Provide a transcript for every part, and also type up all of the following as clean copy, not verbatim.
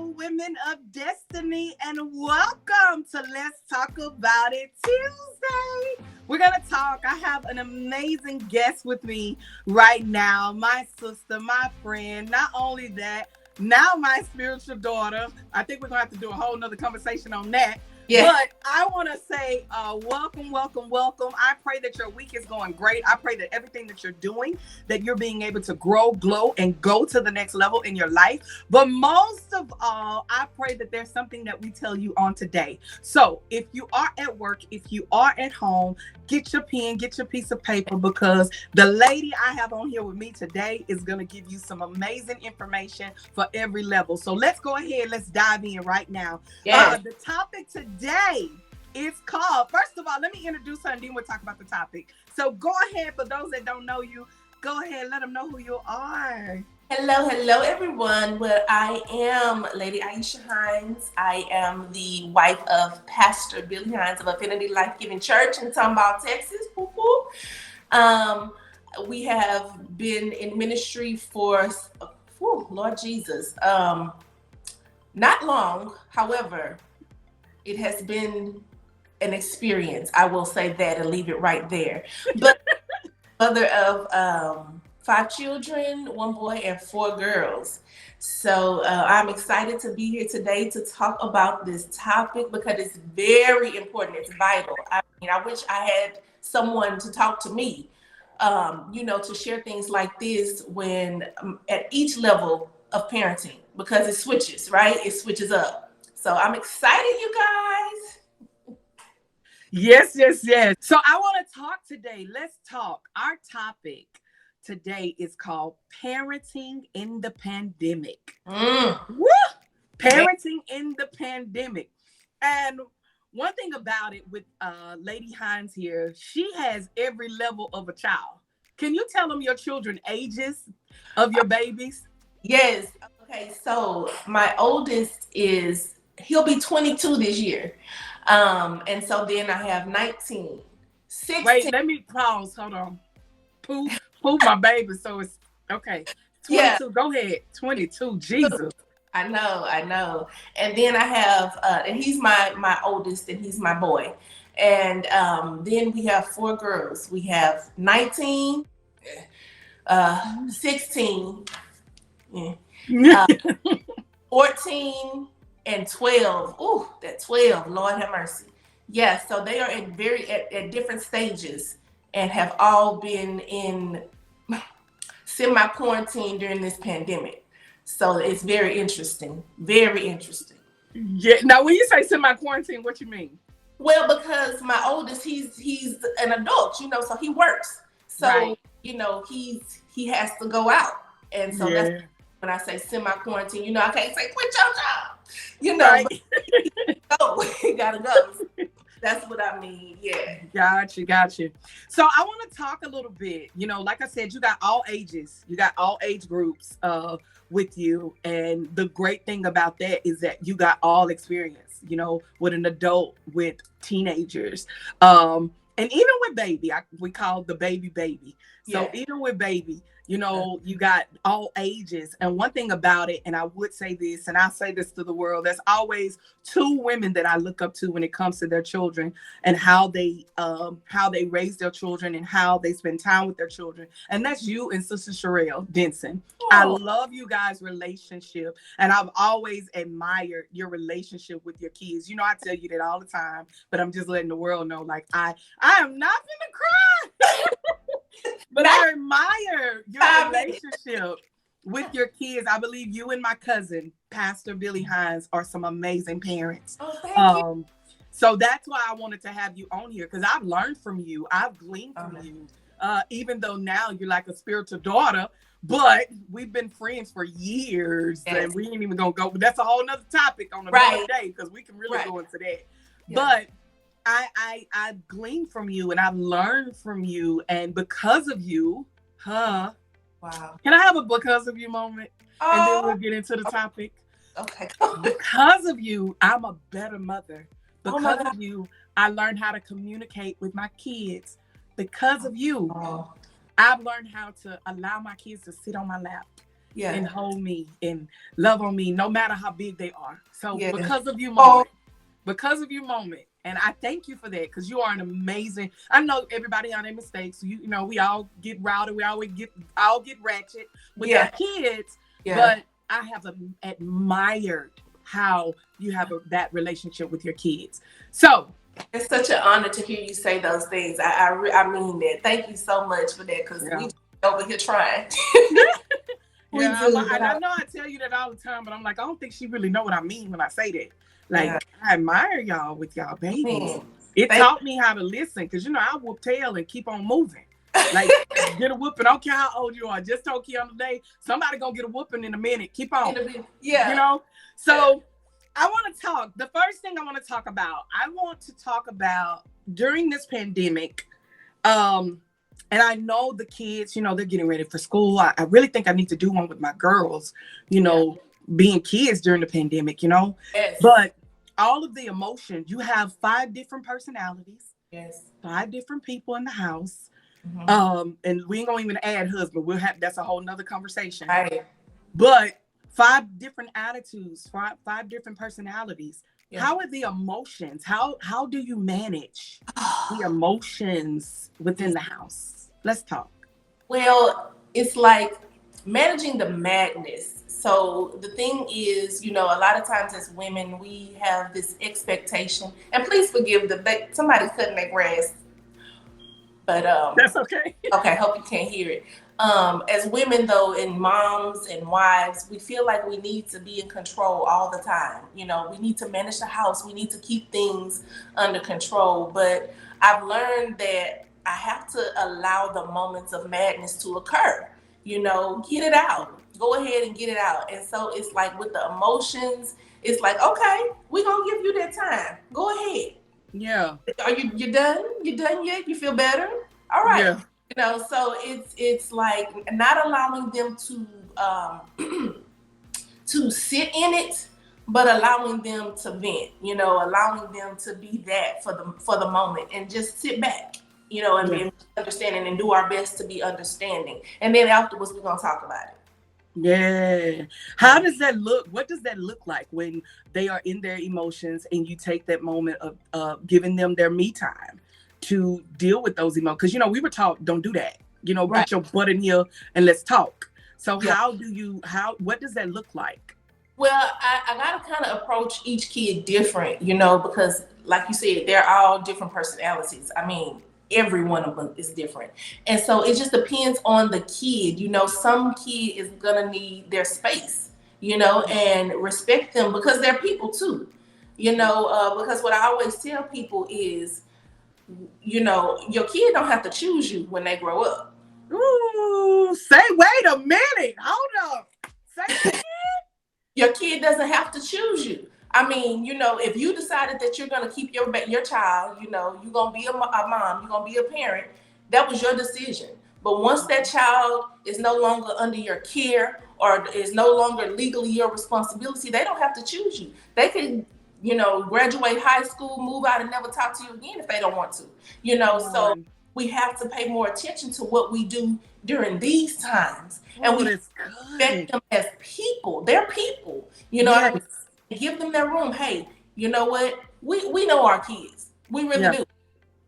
women of destiny, and welcome to Let's Talk About It Tuesday. We're going to talk. I have an amazing guest with me right now, my sister, my friend. Not only that, now my spiritual daughter. I think we're going to have to do a whole nother conversation on that. Yeah. But I want to say welcome, welcome, welcome. I pray that your week is going great. I pray that everything that you're doing, that you're being able to grow, glow, and go to the next level in your life. But most of all, I pray that there's something that we tell you on today. So if you are at work, if you are at home, get your pen, get your piece of paper, because the lady I have on here with me today is going to give you some amazing information for every level. So let's go ahead. Let's dive in right now. Yes. The topic today is called, first of all, let me introduce her and then we'll talk about the topic. So go ahead, for those that don't know you, go ahead, let them know who you are. Hello, everyone. Well, I am Lady Aisha Hines. I am the wife of Pastor Billy Hines of Affinity Life Giving Church in Tomball, Texas. We have been in ministry for, Lord Jesus, not long. However, it has been an experience. I will say that and leave it right there. But mother of 5 children, 1 boy and 4 girls. So I'm excited to be here today to talk about this topic because it's very important. It's vital. I mean, I wish I had someone to talk to me, to share things like this when at each level of parenting, because it switches, right? It switches up. So I'm excited, you guys. Yes. So I want to talk today. Let's talk. Our topic today is called Parenting in the Pandemic. Woo! Parenting in the Pandemic. And one thing about it with Lady Hines here, she has every level of a child. Can you tell them your children's ages of your babies? Yes. Okay, so my oldest he'll be 22 this year. And so then I have 19, 16. Wait, let me pause. Hold on. Pooh my baby. So it's okay. 22. Yeah. Go ahead. 22. Jesus. I know. And then I have, and he's my oldest, and he's my boy. And then we have 4 girls. We have 19, 16, 14, and 12. Ooh, that 12, Lord have mercy. Yeah, so they are at different stages and have all been in semi-quarantine during this pandemic. So it's very interesting. Very interesting. Yeah. Now, when you say semi-quarantine, what you mean? Well, because my oldest, he's an adult, so he works. So, right. He has to go out. And so that's when I say semi-quarantine, I can't say quit your job. Right. He gotta go. That's what I mean. Yeah. Gotcha. So I want to talk a little bit, like I said, you got all ages, you got all age groups with you. And the great thing about that is that you got all experience, with an adult, with teenagers, and even with baby, we call the baby. So even with baby, you got all ages. And one thing about it, and I would say this, and I'll say this to the world, there's always 2 women that I look up to when it comes to their children and how they raise their children and how they spend time with their children. And that's you and Sister Sherelle Denson. Oh. I love you guys' relationship. And I've always admired your relationship with your kids. I tell you that all the time, but I'm just letting the world know, like, I am not gonna cry. But I admire your relationship with your kids. I believe you and my cousin, Pastor Billy Hines, are some amazing parents. Oh, thank you. So that's why I wanted to have you on here, because I've learned from you. I've gleaned from you. Even though now you're like a spiritual daughter, but we've been friends for years. Yes. And we ain't even gonna go. But that's a whole nother topic on another day, because we can really go into that. Yeah. But I've gleaned from you and I've learned from you, and because of you, Wow. Can I have a because of you moment? And then we'll get into the topic. Okay. Because of you, I'm a better mother. Because of you, I learned how to communicate with my kids. Because of you, I've learned how to allow my kids to sit on my lap and hold me and love on me no matter how big they are. So because of you, moment, and I thank you for that, because you are an amazing. I know everybody on their mistakes. You know, we all get rowdy. We always get ratchet with our kids. But I have admired how you have that relationship with your kids. So it's such an honor to hear you say those things. I mean that. Thank you so much for that, because we over here trying. I know I tell you that all the time, but I'm like, I don't think she really know what I mean when I say that. Like, I admire y'all with y'all babies. It taught me how to listen, because, you know, I whoop tail and keep on moving. Like, get a whooping. I don't care how old you are. Just told Keon today, somebody gonna get a whooping in a minute. Keep on. You know? So I want to talk. The first thing I want to talk about, during this pandemic, and I know the kids, you know, they're getting ready for school. I really think I need to do one with my girls, you know, being kids during the pandemic, you know. But all of the emotions, you have 5 different personalities. 5 different people in the house. And we ain't gonna even add husband. That's a whole nother conversation. Right. But 5 different attitudes, 5 different personalities. How are the emotions? How do you manage the emotions within the house? Let's talk. Well, it's like managing the madness. So the thing is, you know, a lot of times as women, we have this expectation, and please forgive somebody's cutting their grass. But that's okay. Okay, hope you can't hear it. As women, though, and moms and wives, we feel like we need to be in control all the time. You know, we need to manage the house. We need to keep things under control. But I've learned that I have to allow the moments of madness to occur. You know, get it out. Go ahead and get it out. And so it's like with the emotions, it's like, okay, we're going to give you that time. Go ahead. Yeah. Are you done? You done yet? You feel better? All right. Yeah. You know, so it's like not allowing them to to sit in it, but allowing them to vent. You know, allowing them to be that for the moment, and just sit back. You know, and be understanding, and do our best to be understanding. And then afterwards, we're gonna talk about it. Yeah. How does that look? What does that look like when they are in their emotions and you take that moment of giving them their me time to deal with those emotions? Because, you know, we were taught, don't do that. You know, get your butt in here and let's talk. So what does that look like? Well, I got to kind of approach each kid different, you know, because like you said, they're all different personalities. I mean, every one of them is different. And so it just depends on the kid. You know, some kid is going to need their space, you know, and respect them, because they're people too, you know, because what I always tell people is, you know, your kid don't have to choose you when they grow up. Ooh, wait a minute. Hold up. Say it again. Your kid doesn't have to choose you. I mean, you know, if you decided that you're going to keep your child, you know, you're going to be a mom, you're going to be a parent, that was your decision. But once that child is no longer under your care, or is no longer legally your responsibility, they don't have to choose you. They can, you know, graduate high school, move out, and never talk to you again if they don't want to. You know, so we have to pay more attention to what we do during these times. And we respect them as people. They're people, you know what I mean? Give them their room. Hey, you know what? We know our kids. We really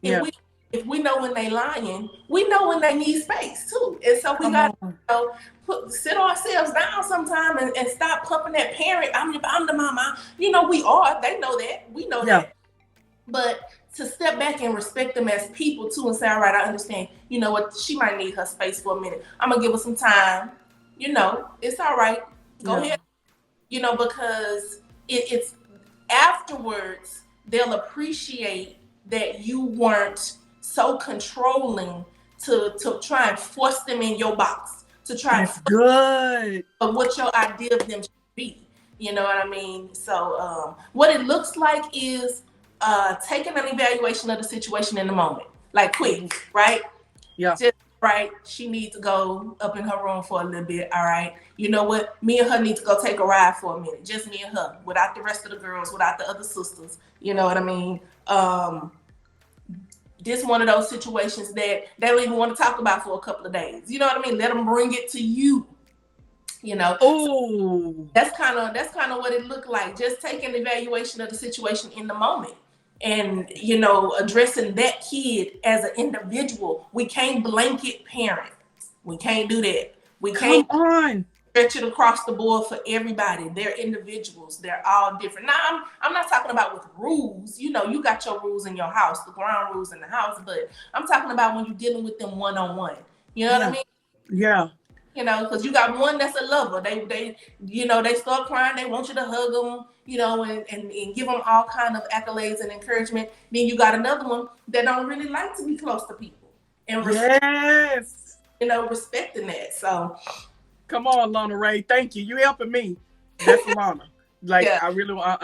do. If we know when they lying, we know when they need space too. And so we got to sit ourselves down sometime and stop pumping that parent. I'm the mama. You know, we are. They know that. We know that. But to step back and respect them as people too, and say, all right, I understand. You know what? She might need her space for a minute. I'm gonna give her some time. You know, it's all right. Go ahead. You know, because it's afterwards they'll appreciate that you weren't so controlling to try and force them in your box, to try and good of what your idea of them should be. You know what I mean? So what it looks like is taking an evaluation of the situation in the moment, like quick, right? Just right. She needs to go up in her room for a little bit. All right. You know what? Me and her need to go take a ride for a minute. Just me and her, without the rest of the girls, without the other sisters. You know what I mean? This one of those situations that they don't even want to talk about for a couple of days. You know what I mean? Let them bring it to you. You know, Oh, that's kind of what it looked like. Just taking an evaluation of the situation in the moment, and addressing that kid as an individual. We can't blanket parent. We can't do that. We come can't on. stretch it across the board for everybody. They're individuals. They're all different. Now, I'm not talking about with rules. You got your rules in your house, the ground rules in the house, but I'm talking about when you're dealing with them one-on-one. You know what I mean? Yeah. Because you got one that's a lover. They start crying. They want you to hug them, and give them all kind of accolades and encouragement. Then you got another one that don't really like to be close to people and Yes. respecting that. So Come on, Lana Ray. Thank you. You helping me. That's Lana. Like, yeah. I really want,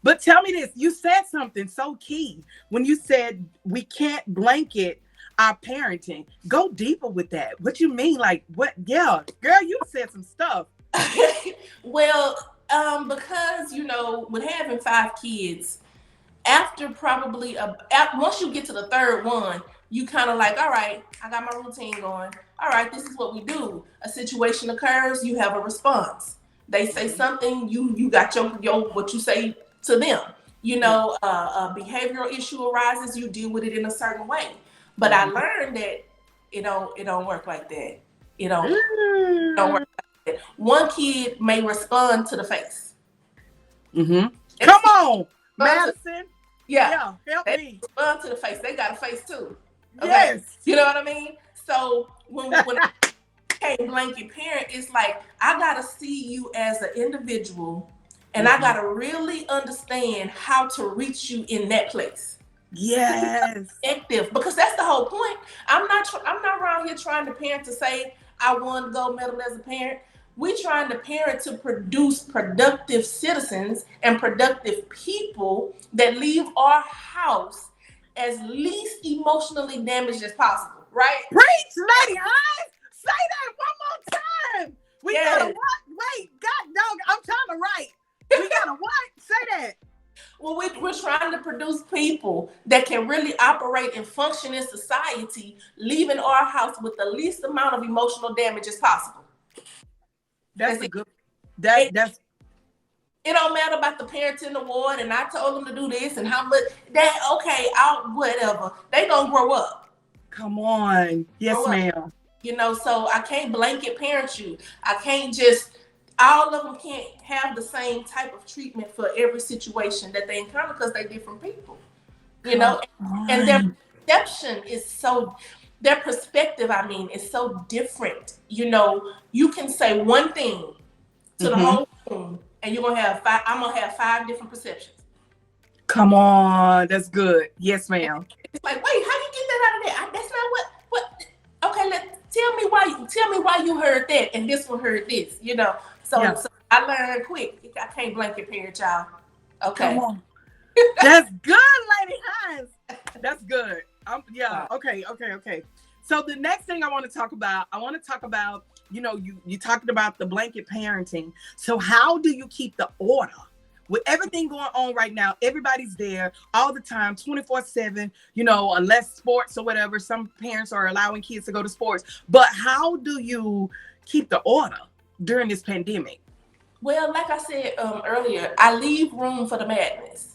But tell me this. You said something so key when you said we can't blanket our parenting. Go deeper with that. What you mean? Like, what? Yeah. Girl, you said some stuff. Well, because, with having 5 kids, after probably once you get to the third one, you kind of like, all right, I got my routine going. All right, this is what we do. A situation occurs, you have a response. They say something, you got your what you say to them. A behavioral issue arises, you deal with it in a certain way. But I learned that it don't work like that. It don't work like that. One kid may respond to the face. Mm-hmm. Come on, Madison. Yeah, help me. Respond to the face. They got a face too. Okay? Yes. You know what I mean? So when I became blanket parent, it's like I gotta see you as an individual, and I gotta really understand how to reach you in that place. Yes. Effective, because that's the whole point. I'm not around here trying to parent to say I won the gold medal as a parent. We're trying to parent to produce productive citizens and productive people that leave our house as least emotionally damaged as possible, right? Preach, Lady Hines. Say that one more time. We gotta what? Wait, God dog, I'm trying to write. We gotta what? Say that. Well, we're trying to produce people that can really operate and function in society, leaving our house with the least amount of emotional damage as possible. That's a good. That's. It don't matter about the parenting award, and I told them to do this and how much that. Okay, whatever. They gonna grow up. Come on, yes, ma'am. So I can't blanket parent you. I can't just. All of them can't have the same type of treatment for every situation that they encounter because they're different people. And their perception is so. Their perspective, is so different. You can say one thing to the whole room, and you're gonna have 5. I'm gonna have 5 different perceptions. Come on, that's good. Yes, ma'am. It's like, wait, how you get that out of there? That's not what. Okay, tell me why you heard that, and this one heard this. So I learned quick. I can't blanket parent y'all. Okay. Come on. That's good, Lady Hines. That's good. Okay. So the next thing I want to talk about, you talking about the blanket parenting. So how do you keep the order? With everything going on right now, everybody's there all the time, 24/7, unless sports or whatever. Some parents are allowing kids to go to sports. But how do you keep the order during this pandemic? Well, like I said earlier, I leave room for the madness.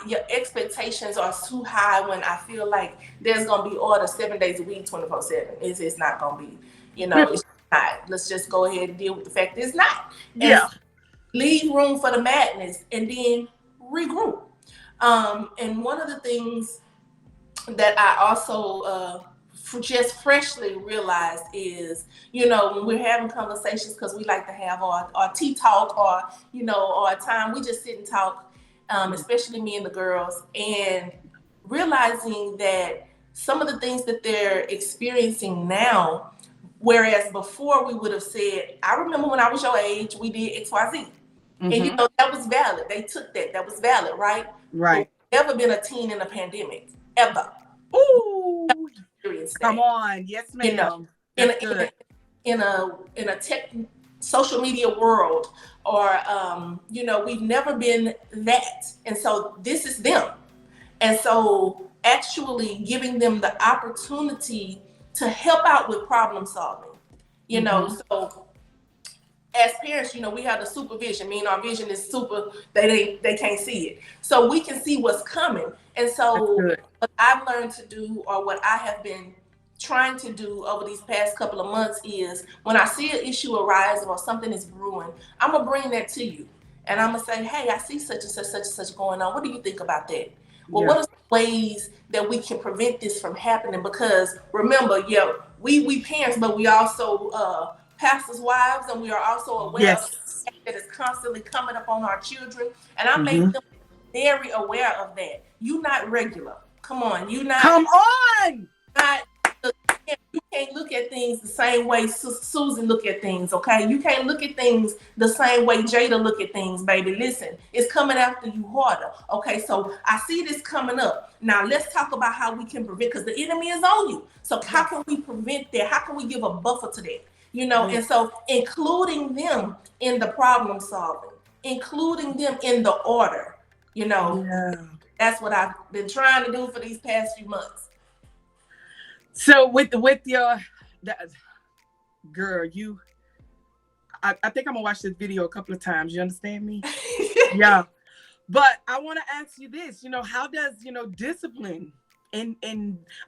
Your expectations are too high when I feel like there's gonna be order 7 days a week, 24/7. It's not gonna be, it's not. Let's just go ahead and deal with the fact that it's not. Yeah. Leave room for the madness and then regroup. And one of the things that I also just freshly realized is, when we're having conversations, because we like to have our tea talk or, our time, we just sit and talk, especially me and the girls, and realizing that some of the things that they're experiencing now, whereas before we would have said, I remember when I was your age, we did XYZ. And that was valid. They took that. That was valid, right? Right. Never been a teen in a pandemic. Ever. Ooh. Come on. Yes, ma'am. In a tech social media world, or we've never been that. And so this is them. And so actually giving them the opportunity to help out with problem solving. You know, so as parents, you know, we have the supervision, meaning our vision is super, they can't see it. So we can see what's coming. And so what I've learned to do, or what I have been trying to do over these past couple of months, is when I see an issue arising or something is brewing, I'm gonna bring that to you. And I'm gonna say, hey, I see such and such, such and such going on. What do you think about that? Well, what are some ways that we can prevent this from happening? Because remember, we parents, but we also pastors' wives, and we are also aware of the fact that is constantly coming up on our children. And I make them very aware of that. You not regular. Come on, you not. Come on. You can't look at things the same way Susan look at things, okay? You can't look at things the same way Jada look at things, baby. Listen, it's coming after you harder, okay? So I see this coming up. Now let's talk about how we can prevent, because the enemy is on you. So how can we prevent that? How can we give a buffer to that? You know, and so including them in the problem solving, including them in the order, you know, that's what I've been trying to do for these past few months. So with your girl, I think I'm gonna watch this video a couple of times. You understand me? Yeah. But I want to ask you this, you know, how does, you know, discipline and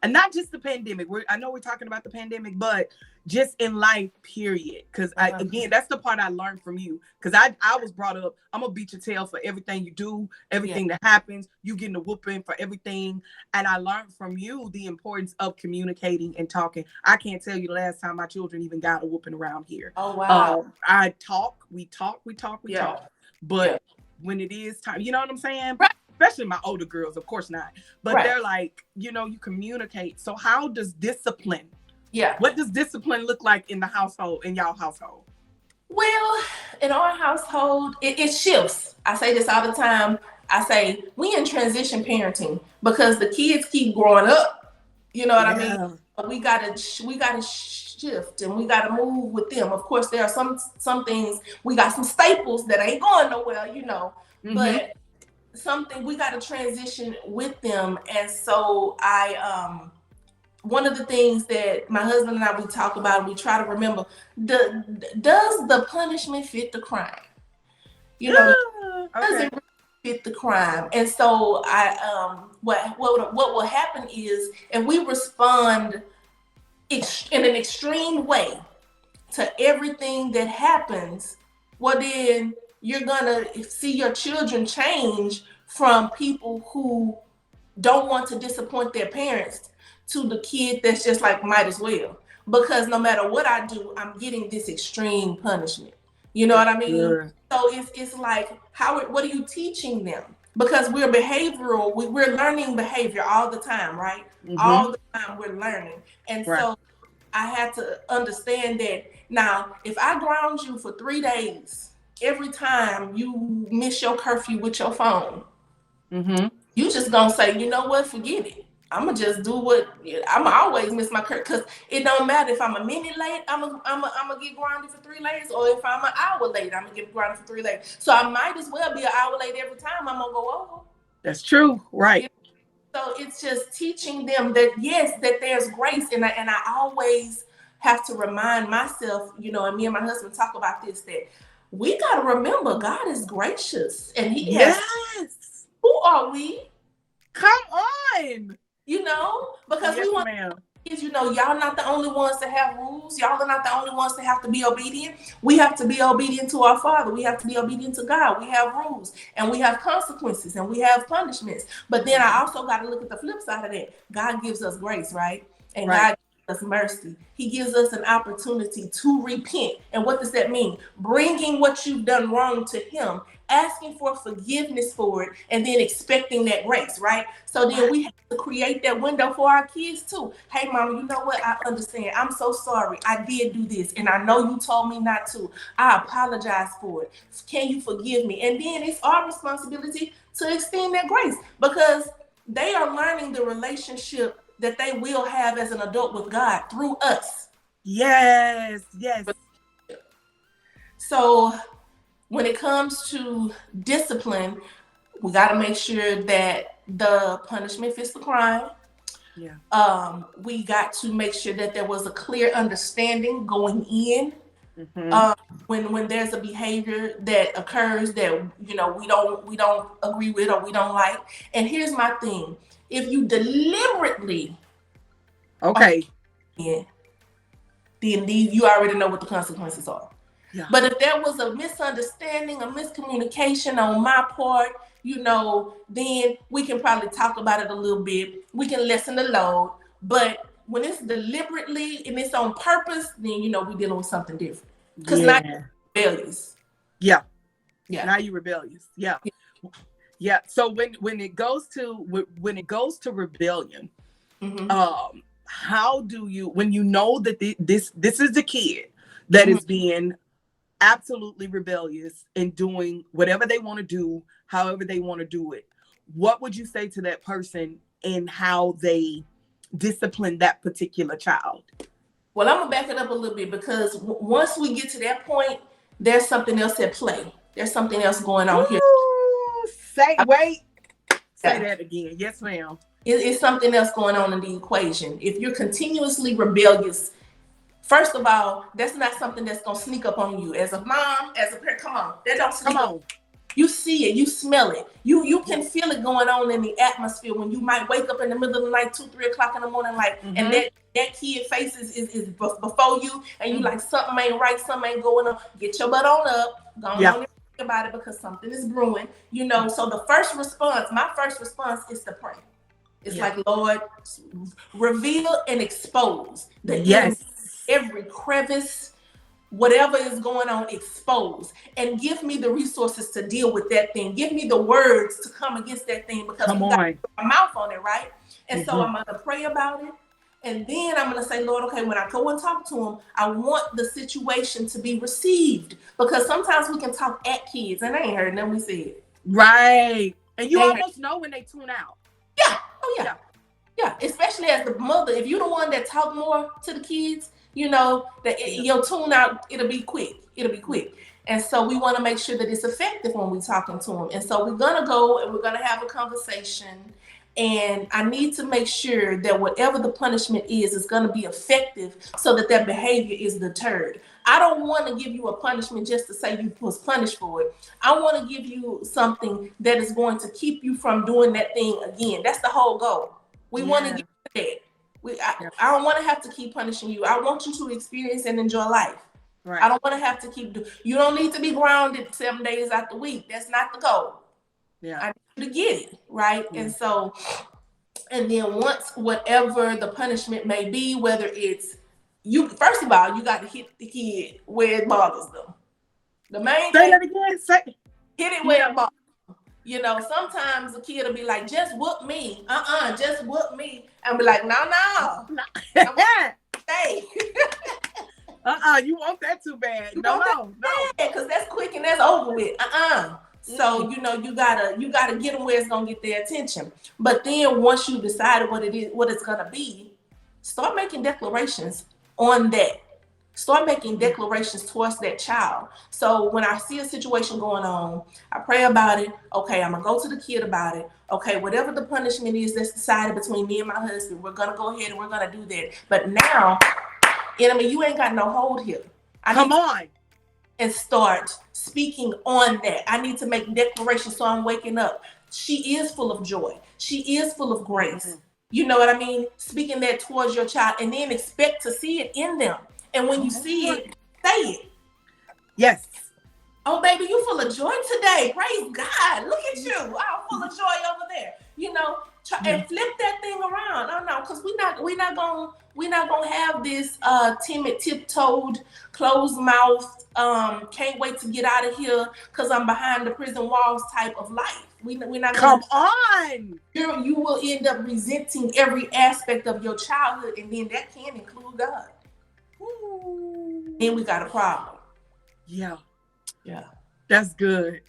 not just the pandemic. I know we're talking about the pandemic, but just in life, period. Because again, that's the part I learned from you. Because I was brought up, I'm gonna beat your tail for everything you do, everything that happens. You getting a whooping for everything. And I learned from you the importance of communicating and talking. I can't tell you the last time my children even got a whooping around here. Oh wow. We talk. But when it is time, you know what I'm saying? Right. Especially my older girls, of course not. But they're like, you know, you communicate. So how does discipline? What does discipline look like in the household, in y'all household? Well, in our household, it shifts. I say this all the time. I say we in transition parenting because the kids keep growing up. You know what I mean? We gotta shift and we gotta move with them. Of course, there are some things, we got some staples that ain't going nowhere, you know. But something we got to transition with them. And so one of the things that my husband and I, we talk about, we try to remember, does the punishment fit the crime? You know, does it really fit the crime? And so what will happen is, if we respond in an extreme way to everything that happens, well then you're gonna see your children change from people who don't want to disappoint their parents to the kid that's just like, might as well. Because no matter what I do, I'm getting this extreme punishment. You know what I mean? So it's like, what are you teaching them? Because we're behavioral, we're learning behavior all the time, right? All the time we're learning. And so I had to understand that now, if I ground you for 3 days, every time you miss your curfew with your phone, you just gonna say, you know what, forget it. I'm gonna just do I'm always miss my curfew, because it don't matter if I'm a minute late, I'm gonna get grounded for 3 days, or if I'm an hour late, I'm gonna get grounded for 3 days. So I might as well be an hour late every time I'm gonna go over. That's true, right? You know? So it's just teaching them that that there's grace, and I always have to remind myself, you know, and me and my husband talk about this, that we got to remember God is gracious, and He has. Who are we? Come on. You know, because we want kids, you know, y'all not the only ones that have rules. Y'all are not the only ones that have to be obedient. We have to be obedient to our Father. We have to be obedient to God. We have rules, and we have consequences, and we have punishments. But then I also got to look at the flip side of that. God gives us grace, right? And God us mercy. He gives us an opportunity to repent. And what does that mean? Bringing what you've done wrong to Him, asking for forgiveness for it, and then expecting that grace, right? So then we have to create that window for our kids too. Hey, Mama, you know what? I understand. I'm so sorry. I did do this, and I know you told me not to. I apologize for it. Can you forgive me? And then it's our responsibility to extend that grace, because they are learning the relationship that they will have as an adult with God through us. Yes. So when it comes to discipline, we got to make sure that the punishment fits the crime. Yeah. We got to make sure that there was a clear understanding going in. When there's a behavior that occurs that we don't agree with or we don't like. And here's my thing: if you deliberately then you already know what the consequences are. Yeah. But if there was a misunderstanding, a miscommunication on my part, then we can probably talk about it a little bit. We can lessen the load. But when it's deliberately and it's on purpose, then we're dealing with something different. Because now you're rebellious. Yeah. Now you're rebellious. Yeah. Yeah. So when it goes to rebellion, how do you, when you know that this is a kid that is being absolutely rebellious and doing whatever they want to do, however they want to do it, what would you say to that person and how they discipline that particular child? Well, I'm gonna back it up a little bit, because once we get to that point, there's something else at play. There's something else going on here. Say that again. Yes, ma'am. It's something else going on in the equation. If you're continuously rebellious, first of all, that's not something that's gonna sneak up on you. As a mom, as a parent, come on, that don't sneak up. You see it, you smell it, you can feel it going on in the atmosphere when you might wake up in the middle of the night, 2-3 o'clock in the morning, and that kid face is before you, and you like, something ain't right, something ain't going on. Get your butt on up, go on and think about it, because something is brewing. So the first response, my first response, is to pray. It's like, Lord, reveal and expose the enemy, every crevice, whatever is going on, expose, and give me the resources to deal with that thing. Give me the words to come against that thing, because we got to put my mouth on it, right? And so I'm going to pray about it. And then I'm going to say, Lord, okay, when I go and talk to them, I want the situation to be received, because sometimes we can talk at kids and they ain't heard nothing we said. Right. And you almost know when they tune out. Yeah. Oh, yeah. Yeah. Especially as the mother, if you're the one that talk more to the kids, your tune out, it'll be quick. And so we want to make sure that it's effective when we're talking to them. And so we're going to go and we're going to have a conversation. And I need to make sure that whatever the punishment is going to be effective, so that their behavior is deterred. I don't want to give you a punishment just to say you was punished for it. I want to give you something that is going to keep you from doing that thing again. That's the whole goal. We want to get to that. I don't want to have to keep punishing you. I want you to experience and enjoy life. Right. I don't want to have to you don't need to be grounded 7 days out the week. That's not the goal. Yeah. I need you to get it, right? Yeah. And so, and then once whatever the punishment may be, whether it's first of all, you got to hit the kid where it bothers them. The main thing. Say that again. Hit it where it bothers them. Sometimes the kid will be like, just whoop me. Just whoop me. And be like, no. Hey. You want that too bad. No. Because that's quick and that's over with. So, you gotta get them where it's gonna get their attention. But then once you decide what it's gonna be, start making declarations on that. Start making declarations towards that child. So when I see a situation going on, I pray about it. Okay, I'm gonna go to the kid about it. Okay, whatever the punishment is that's decided between me and my husband, we're gonna go ahead and we're gonna do that. But now, enemy, you ain't got no hold here. Come on. And start speaking on that. I need to make declarations, so I'm waking up. She is full of joy. She is full of grace. Mm-hmm. You know what I mean? Speaking that towards your child, and then expect to see it in them. And when you see it, say it. Yes. Oh, baby, you full of joy today. Praise God. Look at you. I'm full of joy over there. And flip that thing around. Oh no, because we're not gonna have this timid, tiptoed, closed mouth, can't wait to get out of here because I'm behind the prison walls type of life. We're not come on. You will end up resenting every aspect of your childhood, and then that can include God. Ooh. Then we got a problem. Yeah. That's good.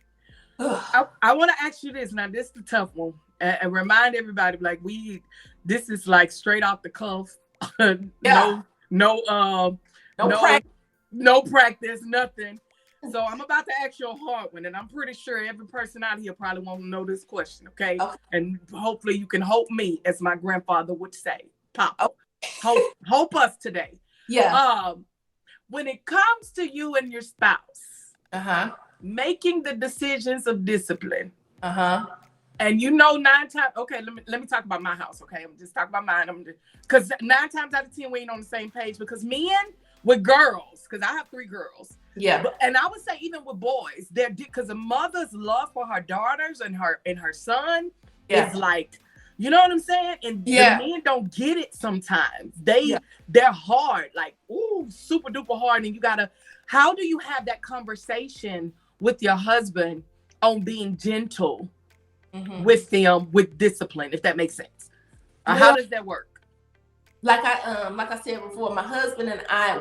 I want to ask you this. Now, this is the tough one. And remind everybody, this is like straight off the cuff. No practice, nothing. So I'm about to ask you a hard one, and I'm pretty sure every person out here probably won't know this question, okay? And hopefully you can hope me, as my grandfather would say. Papa, hope us today. Yeah. When it comes to you and your spouse, making the decisions of discipline, and 9 times, okay, let me talk about my house, okay? I'm just talking about mine. Because 9 times out of 10, we ain't on the same page. Because men with girls, because I have 3 girls. Yeah. And I would say even with boys, because a mother's love for her daughters and her son is like, you know what I'm saying? And the men don't get it sometimes. They're hard, like, super duper hard. And how do you have that conversation with your husband on being gentle with them, with discipline, if that makes sense? How does that work? Like I said before, my husband and I'll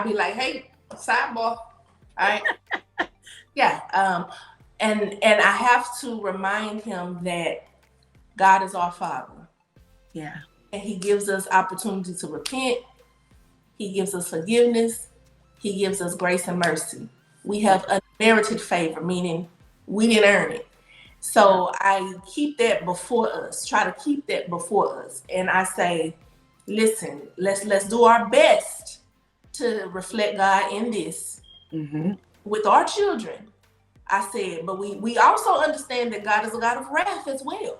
be like, hey, sidebar, all right? And I have to remind him that God is our Father. Yeah. And he gives us opportunity to repent. He gives us forgiveness. He gives us grace and mercy. We have unmerited favor, meaning we didn't earn it. So I keep that before us, try to keep that before us. And I say, listen, let's do our best to reflect God in this with our children. I said, but we also understand that God is a God of wrath as well.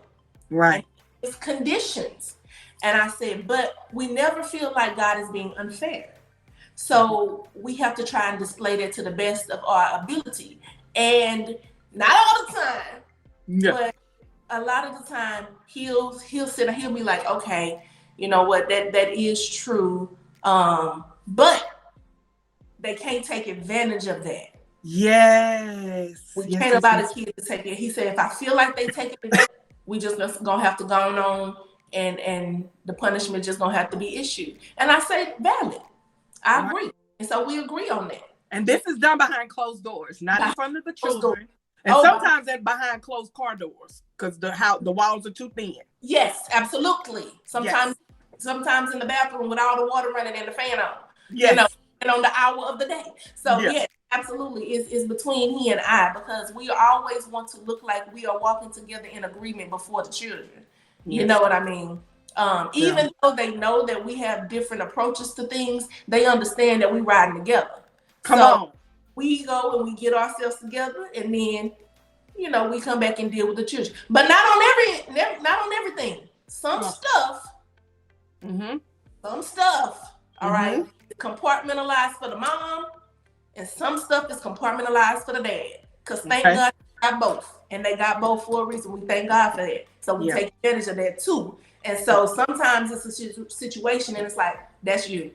Right. It's conditions. And I said, but we never feel like God is being unfair. So we have to try and display that to the best of our ability. And not all the time, but a lot of the time he'll sit and he'll be like, okay, you know what, that is true. But they can't take advantage of that. Yes. We can't allow the kids to take it. He said, if I feel like they take it, we just gonna have to go on and the punishment just gonna have to be issued. And I say, valid. I agree. And so we agree on that. And this is done behind closed doors, not in front of the children. And sometimes that's behind closed car doors because the walls are too thin. Yes, absolutely. Sometimes in the bathroom with all the water running and the fan on. Yes. You know, and on the hour of the day. So yes, absolutely. It's between he and I, because we always want to look like we are walking together in agreement before the children. Yes. You know what I mean? Even though they know that we have different approaches to things, they understand that we riding together. Come on. We go and we get ourselves together, and then, you know, we come back and deal with the children. But not on everything. Some stuff, all right, compartmentalized for the mom, and some stuff is compartmentalized for the dad. Because thank God they got both. And they got both for a reason. We thank God for that. So we take advantage of that too. And so sometimes it's a situation and it's like, that's you.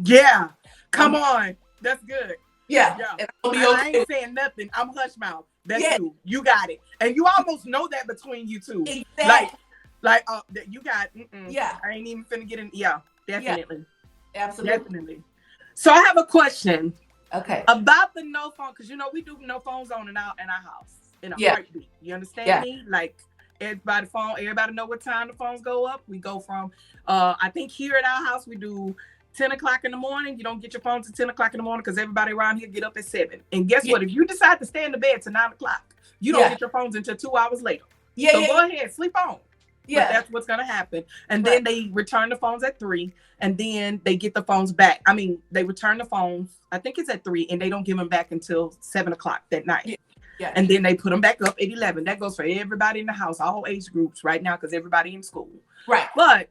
Yeah. Come on. That's good. Yeah. And I ain't saying nothing. I'm hush mouth. That's you. You got it. And you almost know that between you two. Exactly. Like you got, I ain't even finna get in. Yeah, definitely. Yeah. Absolutely. Definitely. So I have a question. Okay. About the no phone, because you know we do no phone zone in our house in a heartbeat. You understand me? Like everybody know what time the phones go up. We go from I think here at our house we do 10 o'clock in the morning. You don't get your phone to 10 o'clock in the morning because everybody around here get up at 7. And guess what? If you decide to stay in the bed to 9 o'clock, you don't get your phones until 2 hours later. Go ahead, sleep on. Yeah, but that's what's gonna happen. And then they return the phones at 3, and then they get the phones back. I mean, they return the phones. I think it's at 3, and they don't give them back until 7 o'clock that night. Yeah. And then they put them back up at 11. That goes for everybody in the house, all age groups right now, because everybody in school. Right. But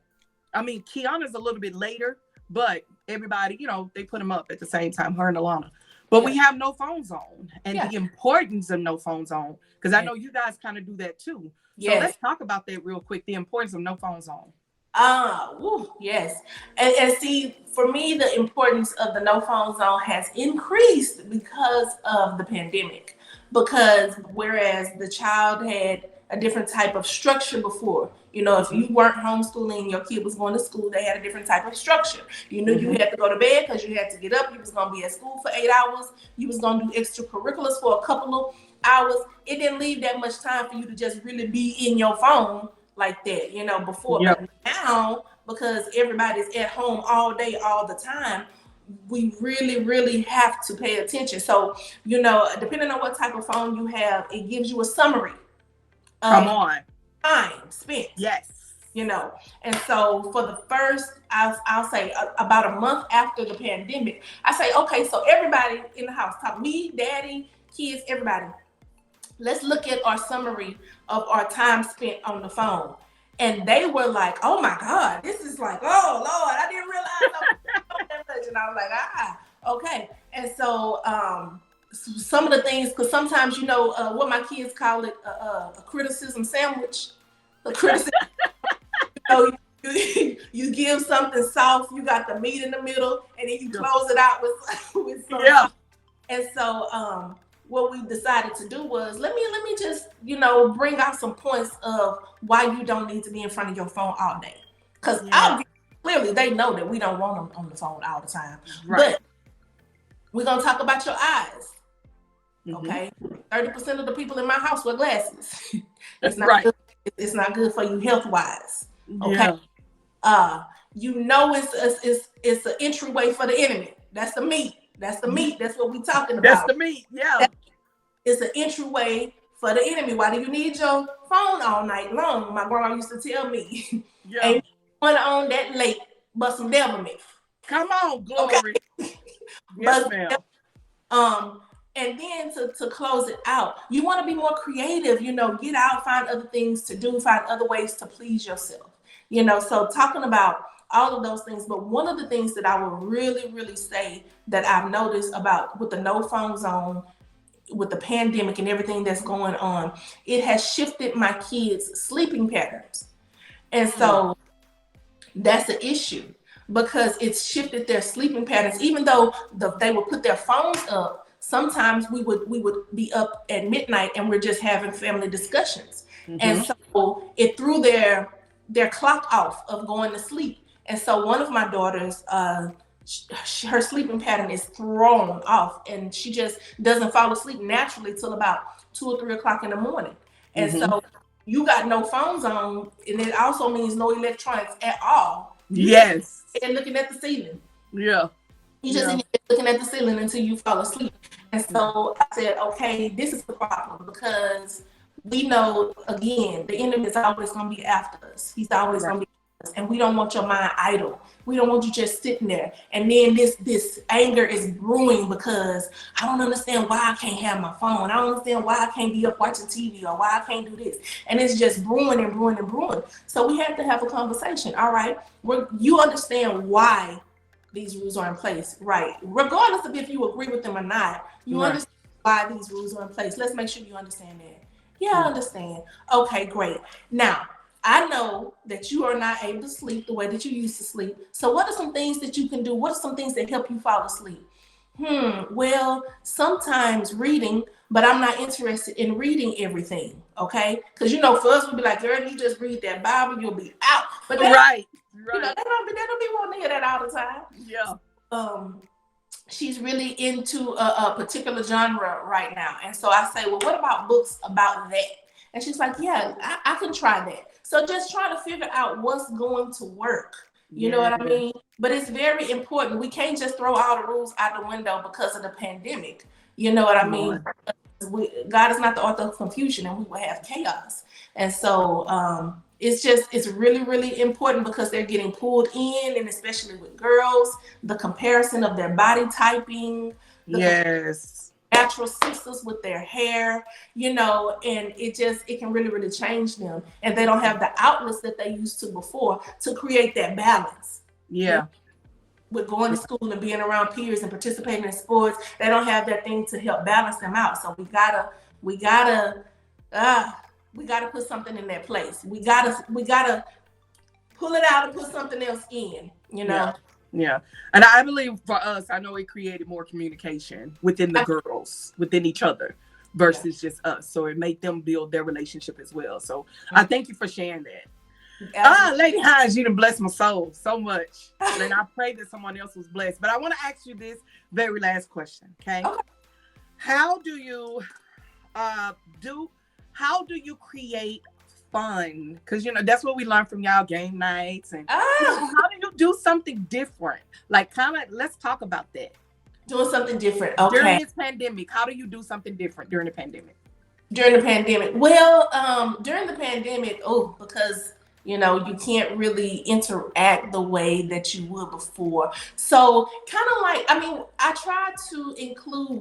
I mean, Kiana's a little bit later, but everybody, you know, they put them up at the same time, her and Alana. But we have no phone zone, and the importance of no phone zone, because I know you guys kind of do that too. So let's talk about that real quick, the importance of no phone zone. Yes. And see, for me, the importance of the no phone zone has increased because of the pandemic. Because whereas the child had a different type of structure before, you know, if you weren't homeschooling and your kid was going to school, they had a different type of structure. You knew you had to go to bed because you had to get up. You was going to be at school for 8 hours. You was going to do extracurriculars for a couple of hours. It didn't leave that much time for you to just really be in your phone like that, you know, before. But now, because everybody's at home all day, all the time, we really, really have to pay attention. So, you know, depending on what type of phone you have, it gives you a summary Come of on. time spent. Yes. You know, and so for the first, I'll say about a month after the pandemic, I say, okay, so everybody in the house, talk, me, daddy, kids, everybody, let's look at our summary of our time spent on the phone. And they were like, oh my God, this is like, oh Lord, I didn't realize I was that much. And I was like, okay. And so some of the things, because sometimes, you know, what my kids call it, a criticism sandwich. A criticism, you know, you give something soft, you got the meat in the middle, and then you close it out with some. Yeah. And so what we decided to do was let me just, you know, bring out some points of why you don't need to be in front of your phone all day. Because clearly they know that we don't want them on the phone all the time. Right. But we're gonna talk about your eyes. Okay. 30% of the people in my house wear glasses. It's not good. It's not good for you health wise. Okay. Yeah. You know, it's an entryway for the enemy. That's the meat. That's the meat. That's what we're talking about. That's the meat. Yeah. It's an entryway for the enemy. Why do you need your phone all night long? My grandma used to tell me. Yeah. Ain't going on that late, but some devil me. Come on, glory. Okay. Yes, ma'am. And then to close it out, you want to be more creative, you know, get out, find other things to do, find other ways to please yourself, you know. So talking about all of those things, but one of the things that I would really, really say that I've noticed about with the no phone zone, with the pandemic and everything that's going on, it has shifted my kids' sleeping patterns. And so that's the issue, because it's shifted their sleeping patterns. Even though they would put their phones up, sometimes we would be up at midnight and we're just having family discussions. And so it threw their clock off of going to sleep. And so one of my daughters, her sleeping pattern is thrown off, and she just doesn't fall asleep naturally till about 2 or 3 o'clock in the morning. And so you got no phones on, and it also means no electronics at all. Yes. And looking at the ceiling. Yeah. You just looking at the ceiling until you fall asleep. And so I said, okay, this is the problem, because we know, again, the enemy is always going to be after us. He's always going to be after us. And we don't want your mind idle. We don't want you just sitting there. And then this anger is brewing because I don't understand why I can't have my phone. I don't understand why I can't be up watching TV, or why I can't do this. And it's just brewing and brewing and brewing. So we have to have a conversation. All right, you understand why these rules are in place, right? Regardless of if you agree with them or not, you understand why these rules are in place. Let's make sure you understand that. Yeah, I understand. Okay, great. Now, I know that you are not able to sleep the way that you used to sleep. So what are some things that you can do? What are some things that help you fall asleep? Well, sometimes reading, but I'm not interested in reading everything, okay? Because, you know, for us, we'll be like, girl, you just read that Bible, you'll be out. But right. You know, they don't be wanting to hear that all the time. Yeah. She's really into a particular genre right now. And so I say, well, what about books about that? And she's like, yeah, I can try that. So just try to figure out what's going to work. You know what I mean? But it's very important. We can't just throw all the rules out the window because of the pandemic. You know what I mean? God is not the author of confusion, and we will have chaos. And so it's really, really important, because they're getting pulled in, and especially with girls, the comparison of their body typing, natural sisters with their hair, you know, and it can really, really change them. And they don't have the outlets that they used to before to create that balance. Yeah. With going to school and being around peers and participating in sports, they don't have that thing to help balance them out. So we gotta put something in that place. We gotta pull it out and put something else in, you know? Yeah. And I believe for us, I know it created more communication within the girls, within each other, versus just us. So it made them build their relationship as well. So I thank you for sharing that. Lady Hines, you done blessed my soul so much. And I pray that someone else was blessed. But I want to ask you this very last question, okay? How do you create fun? Because that's what we learn from y'all game nights. And how do you do something different? Like, kind of, let's talk about that. Doing something different. Okay. During this pandemic, how do you do something different during the pandemic? Well, during the pandemic, because you can't really interact the way that you would before. So kind of like,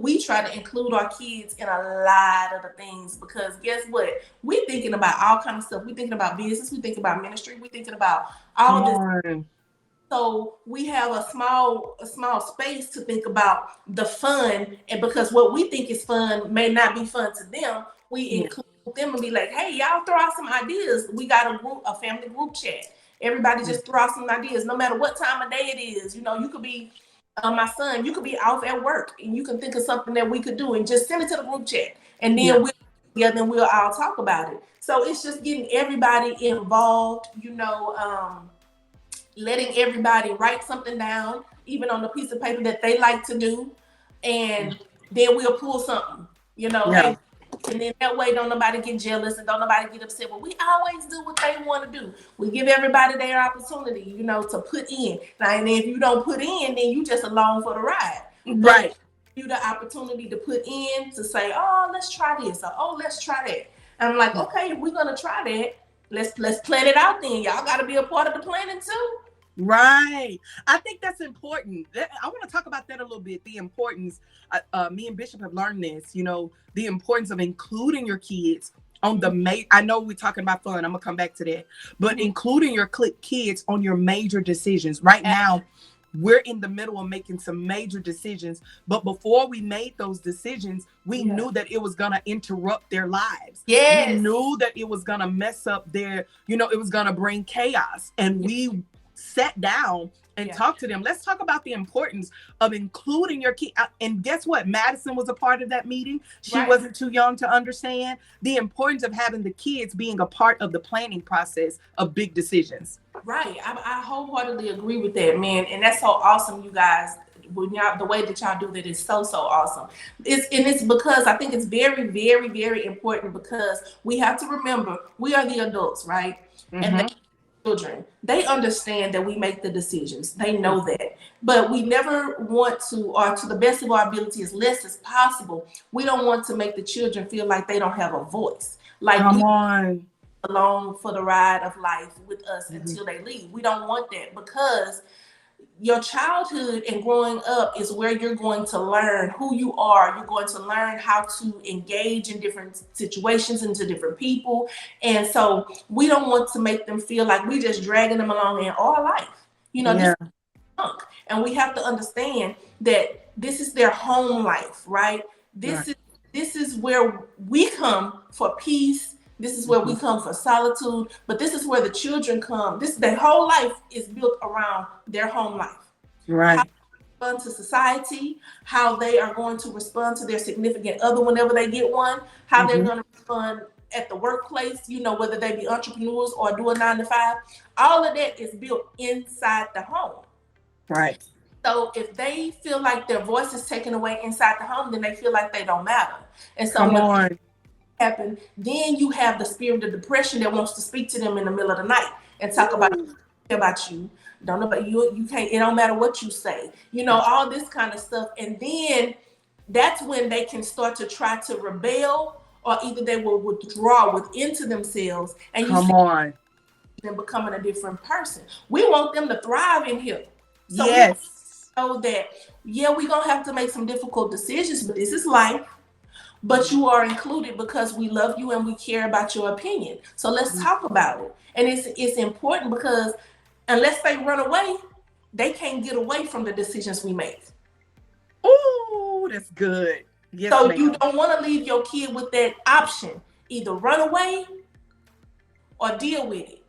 we try to include our kids in a lot of the things, because guess what? We're thinking about all kinds of stuff. We're thinking about business. We think about ministry. We're thinking about all this. So we have a small space to think about the fun, and because what we think is fun may not be fun to them, we include them and be like, hey, y'all throw out some ideas. We got a family group chat. Everybody just throw out some ideas, no matter what time of day it is. You could be my son, you could be off at work and you can think of something that we could do and just send it to the group chat, and then we'll all talk about it. So it's just getting everybody involved, letting everybody write something down, even on a piece of paper that they like to do, and then we'll pull something, hey, and then that way don't nobody get jealous and don't nobody get upset. But we always do what they want to do. We give everybody their opportunity, to put in. Now, and if you don't put in, then you just along for the ride. Right. But you the opportunity to put in, to say, oh, let's try this, or oh, let's try that. And I'm like, okay, if we're gonna try that, let's plan it out then. Y'all got to be a part of the planning too. Right. I think that's important. I want to talk about that a little bit. The importance, me and Bishop have learned this, the importance of including your kids on I know we're talking about fun. I'm going to come back to that. But including your kids on your major decisions. Right now, we're in the middle of making some major decisions. But before we made those decisions, we knew that it was going to interrupt their lives. Yes. We knew that it was going to mess up it was going to bring chaos. And we sat down and talked to them. Let's talk about the importance of including your kid. And guess what? Madison was a part of that meeting. She wasn't too young to understand the importance of having the kids being a part of the planning process of big decisions. Right. I wholeheartedly agree with that, man. And that's so awesome, you guys. The way that y'all do that is so awesome. It's because I think it's very, very, very important, because we have to remember we are the adults, right? And the children, they understand that we make the decisions. They know that. But we never want to, or to the best of our ability, as less as possible, we don't want to make the children feel like they don't have a voice. Like, come on, along for the ride of life with us until they leave. We don't want that, because your childhood and growing up is where you're going to learn who you are. You're going to learn how to engage in different situations and to different people. And so we don't want to make them feel like we're just dragging them along in our life. This is junk. And we have to understand that this is their home life, right? This is where we come for peace. This is where we come for solitude, but this is where the children come. Their whole life is built around their home life. Right. How they respond to society, how they are going to respond to their significant other whenever they get one, how they're going to respond at the workplace, whether they be entrepreneurs or do a 9-to-5. All of that is built inside the home. Right. So if they feel like their voice is taken away inside the home, then they feel like they don't matter. And so happen, then you have the spirit of depression that wants to speak to them in the middle of the night and talk about you. Don't know about you can't, it don't matter what you say, all this kind of stuff. And then that's when they can start to try to rebel, or either they will withdraw into themselves, and you see them becoming a different person. We want them to thrive in here. So we know that, we're gonna have to make some difficult decisions, but this is life. But you are included because we love you and we care about your opinion. So let's talk about it. And it's important, because unless they run away, they can't get away from the decisions we make. Oh, that's good. Yes, so you don't want to leave your kid with that option. Either run away or deal with it.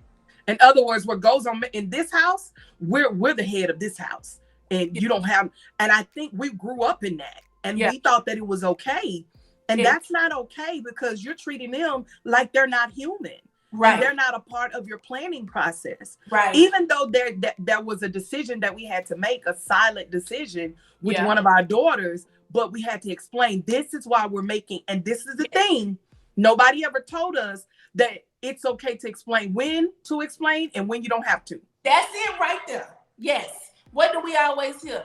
In other words, what goes on in this house, we're the head of this house. And you don't have, and I think we grew up in that. And we thought that it was okay. And that's not okay, because you're treating them like they're not human. Right. They're not a part of your planning process. Right. Even though there was a decision that we had to make, a silent decision with one of our daughters, but we had to explain, this is why we're making, and this is the thing. Nobody ever told us that it's okay to explain, when to explain and when you don't have to. That's it right there. Yes. What do we always hear?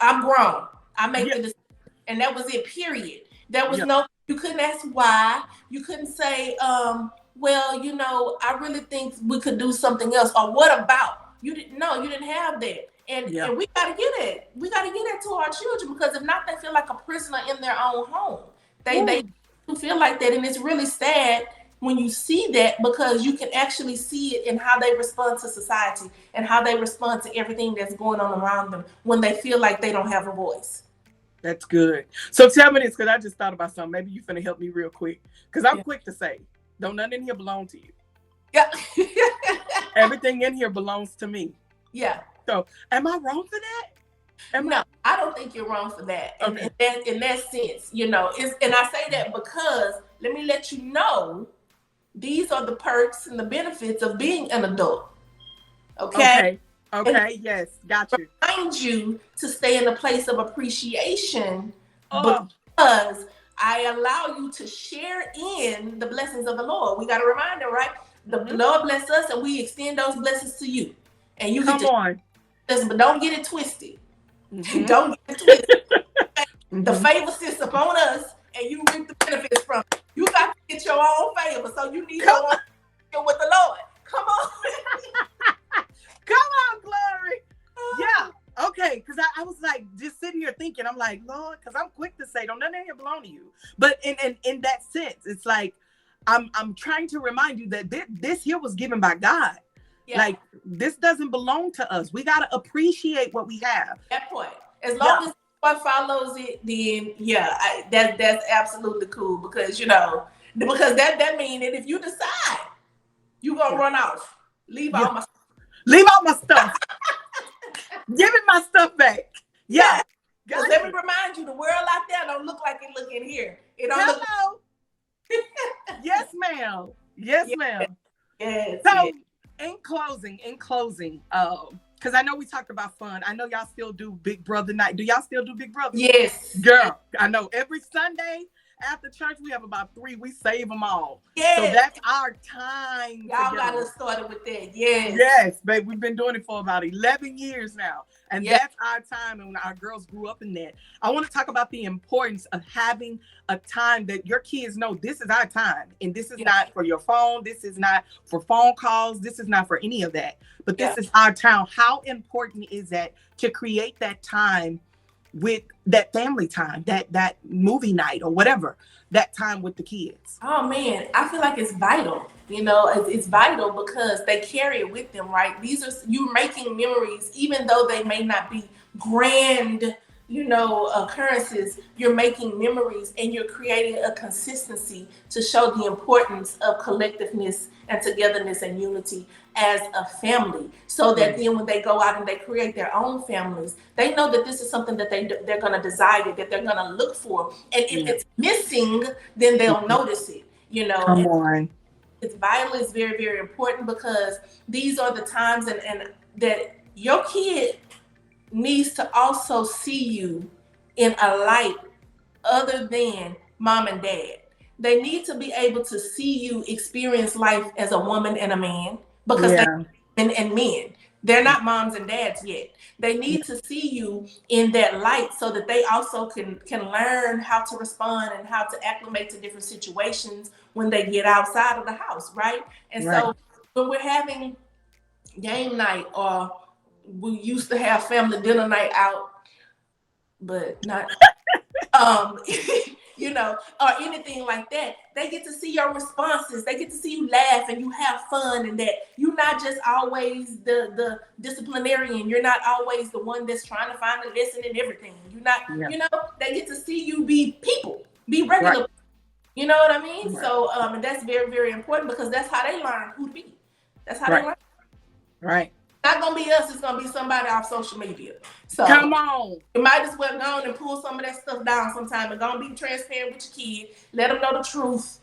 I'm grown. I make the decision. And that was it, period. There was no, you couldn't ask why. You couldn't say, well, you know, I really think we could do something else. Or what about? You didn't have that. And we gotta get it. We gotta get it to our children, because if not, they feel like a prisoner in their own home. They feel like that, and it's really sad when you see that, because you can actually see it in how they respond to society and how they respond to everything that's going on around them when they feel like they don't have a voice. That's good. So tell me this, because I just thought about something. Maybe you finna help me real quick, because I'm quick to say, don't nothing in here belong to you. Yeah. Everything in here belongs to me. Yeah. So am I wrong for that? No, I don't think you're wrong for that. Okay. In that sense, you know, and I say that because let me let you know, these are the perks and the benefits of being an adult. Okay. Yes, got you. Remind you to stay in a place of appreciation because I allow you to share in the blessings of the Lord. We got to remind them, right? The Lord bless us, and we extend those blessings to you. And you come on, listen, but don't get it twisted. Don't get it twisted. The favor sits upon us, and you reap the benefits from it. You got to get your own favor, so you need your own with the Lord. Come on. Come on, Glory. Yeah. Okay. Because I was like just sitting here thinking, I'm like, Lord, because I'm quick to say, don't nothing here belong to you. But in that sense, it's like I'm trying to remind you that this here was given by God. Yeah. Like, this doesn't belong to us. We got to appreciate what we have. That point. As long as what follows it, then that's absolutely cool, because you know, because that means that if you decide you're gonna run off, leave all my stuff. Give me my stuff back. Yeah. Because let me remind you, the world out there don't look like it look in here. It don't look. Yes, ma'am. Yes, ma'am. Yes. So in closing, because I know we talked about fun. I know y'all still do Big Brother night. Do y'all still do Big Brother? Yes. Girl, I know every Sunday after church, we have about 3. We save them all. Yes. So that's our time. Y'all got us started with that. Yes. Yes, babe. We've been doing it for about 11 years now. And that's our time. And when our girls grew up in that, I want to talk about the importance of having a time that your kids know this is our time. And this is not for your phone. This is not for phone calls. This is not for any of that. But this is our time. How important is that to create that time with that family time, that movie night or whatever, that time with the kids? Oh man, I feel like it's vital. You know, it's vital because they carry it with them, right? You're making memories, even though they may not be grand, you know, occurrences. You're making memories, and you're creating a consistency to show the importance of collectiveness and togetherness and unity as a family, so that then when they go out and they create their own families, they know that this is something that they're going to desire, that they're going to look for. And if it's missing, then they'll notice it, you know. Come on. It's vital. It's very, very important, because these are the times and that your kid needs to also see you in a light other than mom and dad. They need to be able to see you experience life as a woman and a man, because they're women and men. They're not moms and dads yet. They need to see you in that light so that they also can learn how to respond and how to acclimate to different situations when they get outside of the house, right? And so when we're having game night, or we used to have family dinner night out, but not you know, or anything like that, they get to see your responses. They get to see you laugh and you have fun, and that you're not just always the disciplinarian. You're not always the one that's trying to find a lesson in everything. You're not, you know, they get to see you be people, be regular. Right. You know what I mean? Right. So, and that's very, very important, because that's how they learn who to be. That's how they learn. Right. Not gonna be us, it's gonna be somebody off social media. So come on. You might as well go on and pull some of that stuff down sometime, and go and be transparent with your kid. Let them know the truth.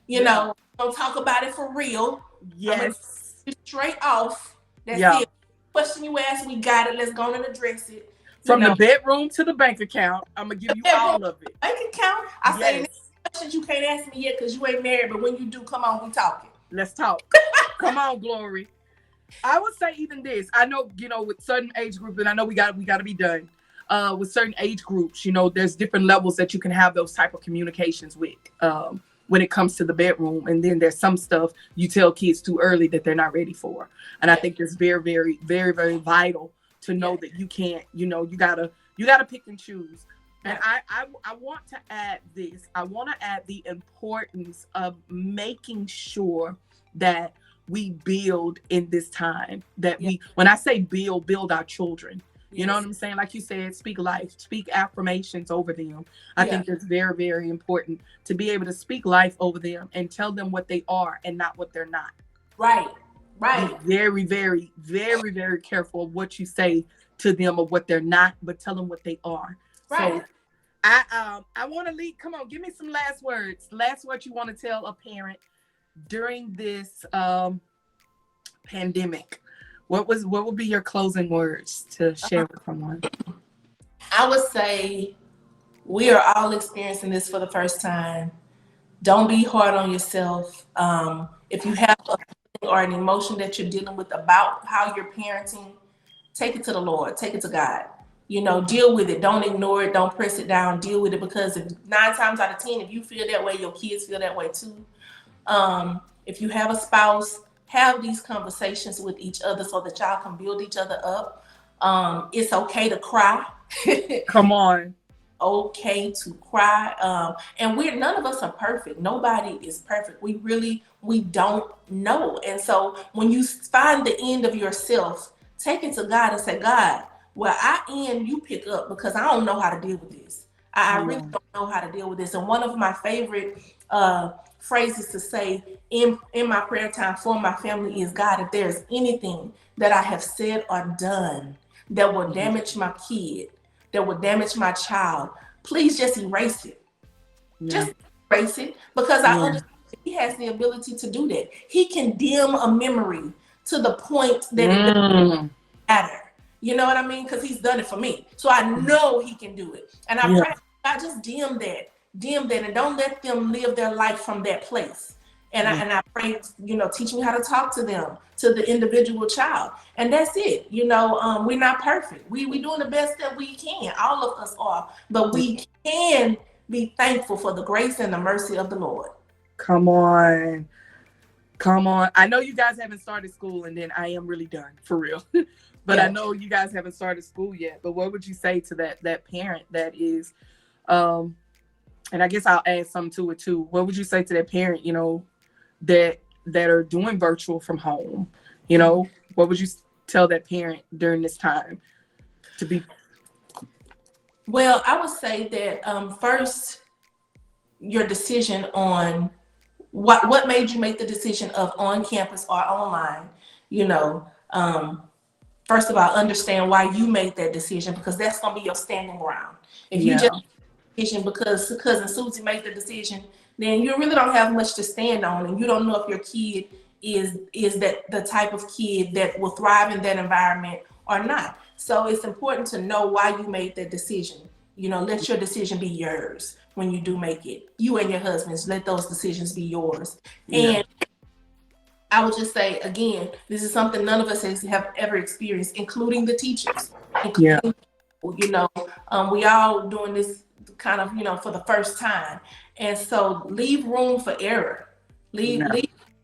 You know, don't talk about it for real. Yes. Straight off. That's it. Question you ask, we got it. Let's go and address it. From the bedroom to the bank account, I'm gonna give you all of it. Bank account. I say questions you can't ask me yet because you ain't married, but when you do, come on, we talking. Let's talk. Come on, Glory. I would say even this. I know, with certain age groups, and I know we got to be done. With certain age groups, there's different levels that you can have those type of communications with. When it comes to the bedroom, and then there's some stuff you tell kids too early that they're not ready for. And I think it's very, very, very, very vital to know that you can't. You gotta pick and choose. And I want to add this. I want to add the importance of making sure that we build in this time, that when I say build our children. You know what I'm saying? Like you said, speak life, speak affirmations over them. I think it's very, very important to be able to speak life over them and tell them what they are and not what they're not. Right. Be very, very, very, very careful of what you say to them of what they're not, but tell them what they are. Right. So I want to lead. Come on, give me some last words. Last words you want to tell a parent during this pandemic. What would be your closing words to share with someone? I would say we are all experiencing this for the first time. Don't be hard on yourself. If you have a feeling or an emotion that you're dealing with about how you're parenting, take it to the Lord, take it to God. Deal with it. Don't ignore it. Don't press it down. Deal with it, because 9 times out of 10, if you feel that way, your kids feel that way too. If you have a spouse, have these conversations with each other so that y'all can build each other up. It's okay to cry. Come on. Okay to cry. And none of us are perfect. Nobody is perfect. We don't know. And so when you find the end of yourself, take it to God and say, God, where I end, you pick up, because I don't know how to deal with this. I really don't know how to deal with this. And one of my favorite phrases to say in my prayer time for my family is, God, if there's anything that I have said or done that will damage my kid, that will damage my child, please just erase it. Just erase it, because I understand he has the ability to do that. He can dim a memory to the point that it doesn't matter. You know what I mean? Because he's done it for me. So I know he can do it. And I pray, I just dim that, and don't let them live their life from that place. And I pray, teach me how to talk to them, to the individual child. And that's it. We're not perfect. We doing the best that we can. All of us are. But we can be thankful for the grace and the mercy of the Lord. Come on. I know you guys haven't started school, and then I am really done, for real. But I know you guys haven't started school yet. But what would you say to that parent that is, and I guess I'll add something to it too. What would you say to that parent, that are doing virtual from home? What would you tell that parent during this time to be? Well, I would say that first, your decision on what made you make the decision of on campus or online. First of all, understand why you made that decision, because that's going to be your standing ground. If you just decision because cousin Susie made the decision, then you really don't have much to stand on, and you don't know if your kid is that the type of kid that will thrive in that environment or not. So it's important to know why you made that decision. Let your decision be yours when you do make it. You and your husbands, let those decisions be yours. And I would just say, again, this is something none of us have ever experienced, including the teachers. We all doing this kind of, for the first time. And so leave room for error. Leave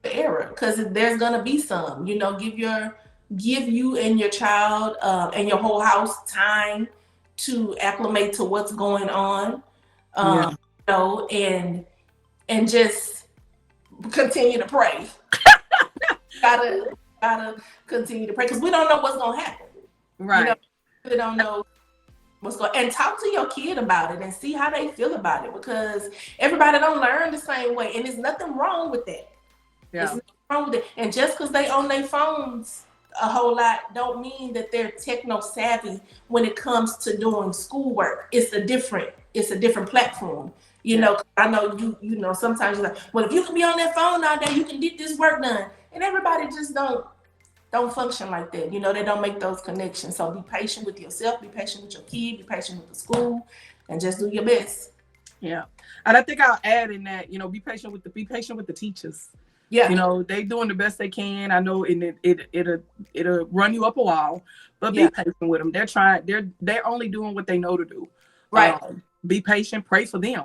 for error, because there's going to be some. Give you and your child and your whole house time to acclimate to what's going on. And just continue to pray. gotta continue to pray, because we don't know what's gonna happen. Right. We don't know what's going, and talk to your kid about it and see how they feel about it, because everybody don't learn the same way, and there's nothing wrong with that. There's nothing wrong with it. And just because they on their phones a whole lot don't mean that they're techno savvy when it comes to doing schoolwork. It's a different platform. I know you sometimes you're like, well, if you can be on that phone all day, you can get this work done. And everybody just don't function like that. They don't make those connections. So be patient with yourself, be patient with your kid, be patient with the school, and just do your best. Yeah. And I think I'll add in that, be patient with the teachers. Yeah. You know, they doing the best they can. I know, and it'll run you up a wall, but be Yeah. patient with them. They're only doing what they know to do. Right. Be patient. Pray for them.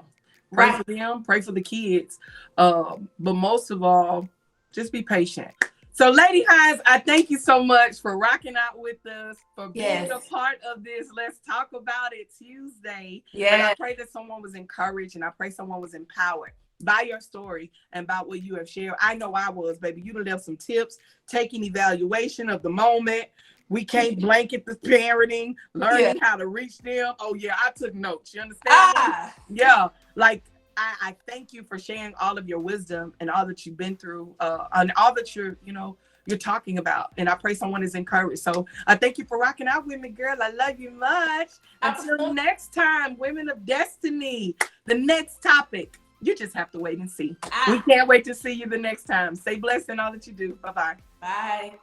Pray Right. for them. Pray for the kids. But most of all, just be patient. So, Lady Hines, I thank you so much for rocking out with us, for being a part of this Let's Talk About It Tuesday. Yeah. And I pray that someone was encouraged, and I pray someone was empowered by your story and about what you have shared. I know I was, baby. You done left some tips, taking evaluation of the moment. We can't blanket the parenting, learning how to reach them. Oh, yeah, I took notes. You understand? Yeah, like, I thank you for sharing all of your wisdom and all that you've been through, and all that you're talking about. And I pray someone is encouraged. So I thank you for rocking out with me, girl. I love you much. Until next time, Women of Destiny, the next topic. You just have to wait and see. We can't wait to see you the next time. Stay blessed in all that you do. Bye-bye. Bye.